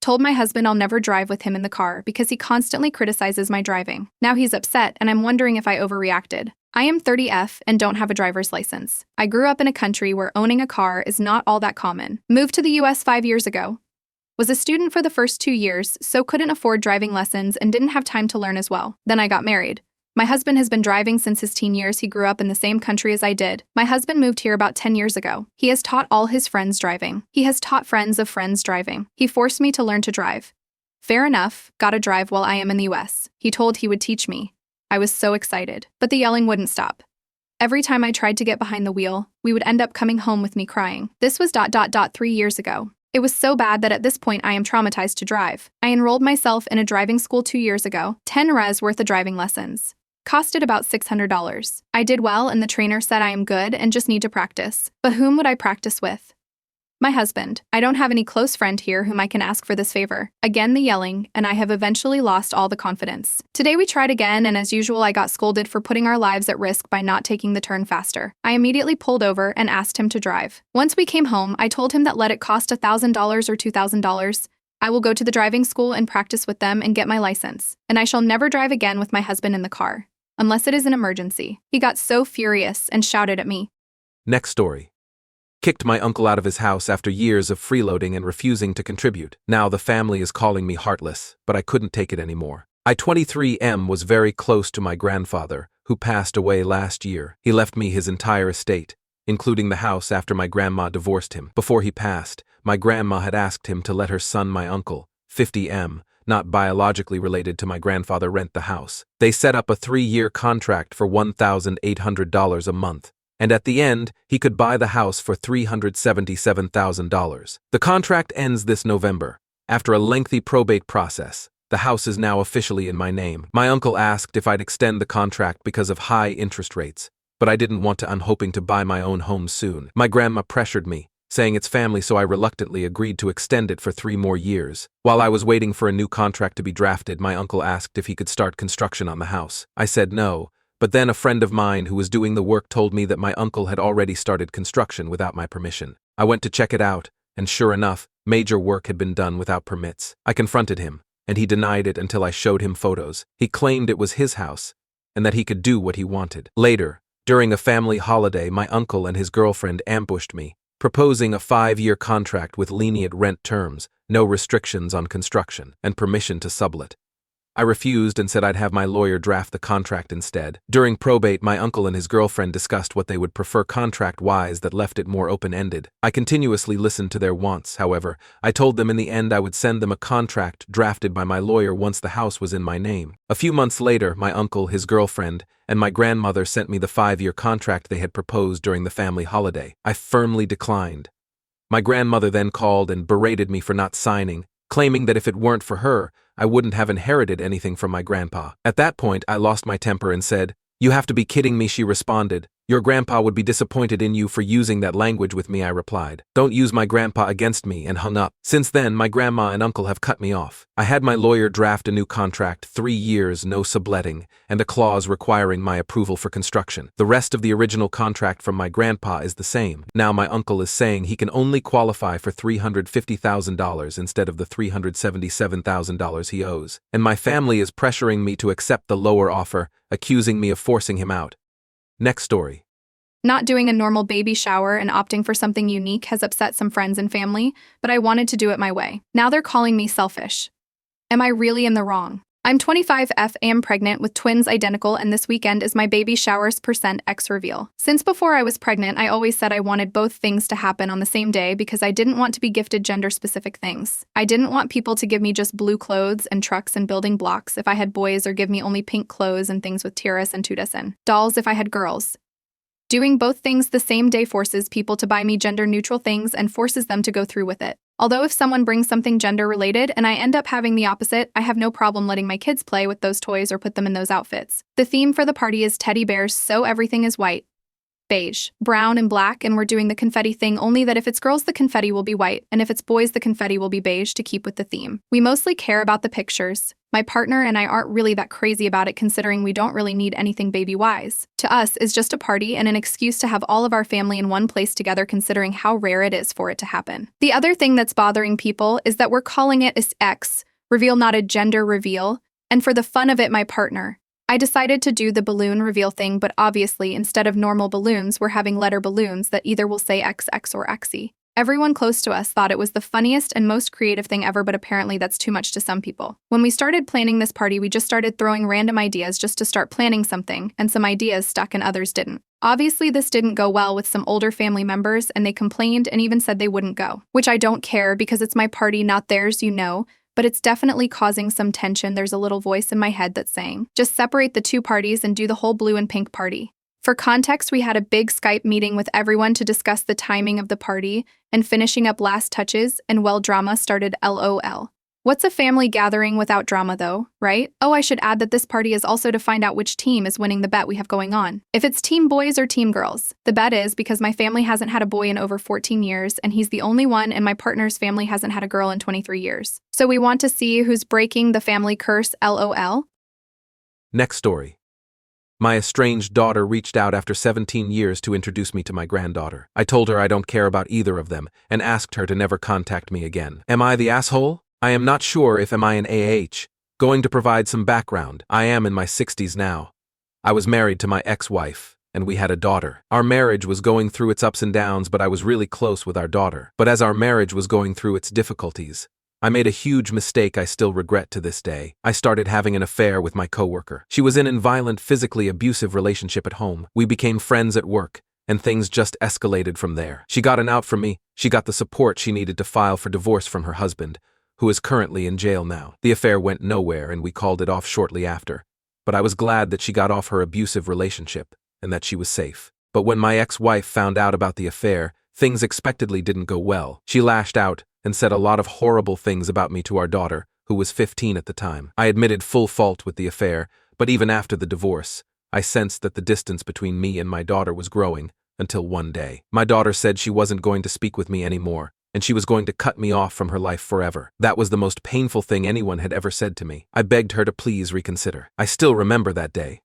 Told my husband I'll never drive with him in the car because he constantly criticizes my driving. Now he's upset and I'm wondering if I overreacted. I am 30F and don't have a driver's license. I grew up in a country where owning a car is not all that common. Moved to the US 5 years ago. Was a student for the first 2 years, so couldn't afford driving lessons and didn't have time to learn as well. Then I got married. My husband has been driving since his teen years. He grew up in the same country as I did. My husband moved here about 10 years ago. He has taught all his friends driving. He has taught friends of friends driving. He forced me to learn to drive. Fair enough, gotta drive while I am in the US. He told he would teach me. I was so excited, but the yelling wouldn't stop. Every time I tried to get behind the wheel, we would end up coming home with me crying. This was 3 years ago. It was so bad that at this point I am traumatized to drive. I enrolled myself in a driving school 2 years ago, 10 res worth of driving lessons. Costed about $600. I did well and the trainer said I am good and just need to practice. But whom would I practice with? My husband. I don't have any close friend here whom I can ask for this favor. Again the yelling, and I have eventually lost all the confidence. Today we tried again and as usual I got scolded for putting our lives at risk by not taking the turn faster. I immediately pulled over and asked him to drive. Once we came home, I told him that let it cost $1,000 or $2,000. I will go to the driving school and practice with them and get my license. And I shall never drive again with my husband in the car. Unless it is an emergency. He got so furious and shouted at me. Next story. Kicked my uncle out of his house after years of freeloading and refusing to contribute. Now the family is calling me heartless, but I couldn't take it anymore. I 23M was very close to my grandfather, who passed away last year. He left me his entire estate, including the house after my grandma divorced him. Before he passed, my grandma had asked him to let her son, my uncle, 50M, not biologically related to my grandfather, rent the house. They set up a 3-year contract for $1,800 a month, and at the end, he could buy the house for $377,000. The contract ends this November. After a lengthy probate process, the house is now officially in my name. My uncle asked if I'd extend the contract because of high interest rates, but I didn't want to. I'm hoping to buy my own home soon. My grandma pressured me, saying it's family, so I reluctantly agreed to extend it for 3 more years. While I was waiting for a new contract to be drafted, my uncle asked if he could start construction on the house. I said no, but then a friend of mine who was doing the work told me that my uncle had already started construction without my permission. I went to check it out, and sure enough, major work had been done without permits. I confronted him, and he denied it until I showed him photos. He claimed it was his house, and that he could do what he wanted. Later, during a family holiday, my uncle and his girlfriend ambushed me, proposing a 5-year contract with lenient rent terms, no restrictions on construction, and permission to sublet. I refused and said I'd have my lawyer draft the contract instead. During probate, my uncle and his girlfriend discussed what they would prefer contract-wise that left it more open-ended. I continuously listened to their wants, however. I told them in the end I would send them a contract drafted by my lawyer once the house was in my name. A few months later, my uncle, his girlfriend, and my grandmother sent me the 5-year contract they had proposed during the family holiday. I firmly declined. My grandmother then called and berated me for not signing, claiming that if it weren't for her, I wouldn't have inherited anything from my grandpa. At that point, I lost my temper and said, "You have to be kidding me," she responded. "Your grandpa would be disappointed in you for using that language with me," I replied. "Don't use my grandpa against me," and hung up. Since then, my grandma and uncle have cut me off. I had my lawyer draft a new contract, 3 years, no subletting, and a clause requiring my approval for construction. The rest of the original contract from my grandpa is the same. Now my uncle is saying he can only qualify for $350,000 instead of the $377,000 he owes. And my family is pressuring me to accept the lower offer, accusing me of forcing him out. Next story. Not doing a normal baby shower and opting for something unique has upset some friends and family, but I wanted to do it my way. Now they're calling me selfish. Am I really in the wrong? I'm 25F, am pregnant with twins identical, and this weekend is my baby shower's %X reveal. Since before I was pregnant, I always said I wanted both things to happen on the same day because I didn't want to be gifted gender-specific things. I didn't want people to give me just blue clothes and trucks and building blocks if I had boys, or give me only pink clothes and things with tiaras and tutas and dolls if I had girls. Doing both things the same day forces people to buy me gender-neutral things and forces them to go through with it. Although if someone brings something gender-related and I end up having the opposite, I have no problem letting my kids play with those toys or put them in those outfits. The theme for the party is teddy bears, so everything is white. beige, brown, and black, and we're doing the confetti thing, only that if it's girls, the confetti will be white, and if it's boys, the confetti will be beige to keep with the theme. We mostly care about the pictures. My partner and I aren't really that crazy about it, considering we don't really need anything baby-wise. To us, it's just a party and an excuse to have all of our family in one place together, considering how rare it is for it to happen. The other thing that's bothering people is that we're calling it a X reveal, not a gender reveal, and for the fun of it, my partner, I decided to do the balloon reveal thing, but obviously, instead of normal balloons, we're having letter balloons that either will say XX or XE. Everyone close to us thought it was the funniest and most creative thing ever, but apparently that's too much to some people. When we started planning this party, we just started throwing random ideas just to start planning something, and some ideas stuck and others didn't. Obviously, this didn't go well with some older family members, and they complained and even said they wouldn't go. Which I don't care, because it's my party, not theirs, you know. But it's definitely causing some tension. There's a little voice in my head that's saying, just separate the two parties and do the whole blue and pink party. For context, we had a big Skype meeting with everyone to discuss the timing of the party and finishing up last touches, and well, drama started, LOL. What's a family gathering without drama though, right? Oh, I should add that this party is also to find out which team is winning the bet we have going on. If it's team boys or team girls. The bet is because my family hasn't had a boy in over 14 years, and he's the only one, and my partner's family hasn't had a girl in 23 years. So we want to see who's breaking the family curse, LOL. Next story. My estranged daughter reached out after 17 years to introduce me to my granddaughter. I told her I don't care about either of them and asked her to never contact me again. Am I the asshole? I am not sure if am I an AH. Going to provide some background. I am in my 60s now. I was married to my ex-wife, and we had a daughter. Our marriage was going through its ups and downs, but I was really close with our daughter. But as our marriage was going through its difficulties, I made a huge mistake I still regret to this day. I started having an affair with my coworker. She was in a violent, physically abusive relationship at home. We became friends at work, and things just escalated from there. She got an out from me. She got the support she needed to file for divorce from her husband, who is currently in jail now. The affair went nowhere, and we called it off shortly after. But I was glad that she got off her abusive relationship and that she was safe. But when my ex-wife found out about the affair, things expectedly didn't go well. She lashed out and said a lot of horrible things about me to our daughter, who was 15 at the time. I admitted full fault with the affair, but even after the divorce, I sensed that the distance between me and my daughter was growing, until one day. My daughter said she wasn't going to speak with me anymore, and she was going to cut me off from her life forever. That was the most painful thing anyone had ever said to me. I begged her to please reconsider. I still remember that day.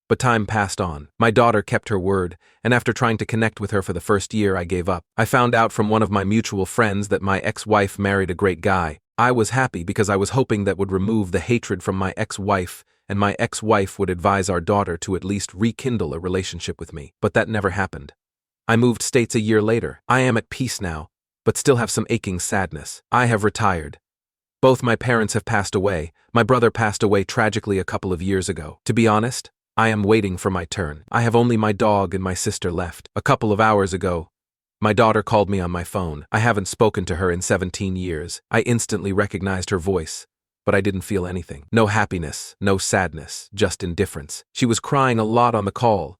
But time passed on. My daughter kept her word, and after trying to connect with her for the first year, I gave up. I found out from one of my mutual friends that my ex-wife married a great guy. I was happy because I was hoping that would remove the hatred from my ex-wife, and my ex-wife would advise our daughter to at least rekindle a relationship with me. But that never happened. I moved states a year later. I am at peace now, but still have some aching sadness. I have retired. Both my parents have passed away. My brother passed away tragically a couple of years ago. To be honest, I am waiting for my turn. I have only my dog and my sister left. A couple of hours ago, my daughter called me on my phone. I haven't spoken to her in 17 years. I instantly recognized her voice, but I didn't feel anything. No happiness, no sadness, just indifference. She was crying a lot on the call,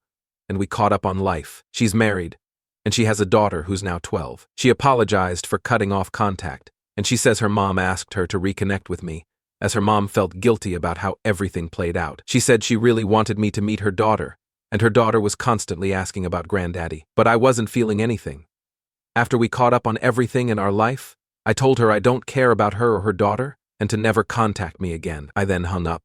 and we caught up on life. She's married, and she has a daughter who's now 12. She apologized for cutting off contact, and she says her mom asked her to reconnect with me, as her mom felt guilty about how everything played out. She said she really wanted me to meet her daughter, and her daughter was constantly asking about granddaddy. But I wasn't feeling anything. After we caught up on everything in our life, I told her I don't care about her or her daughter, and to never contact me again. I then hung up.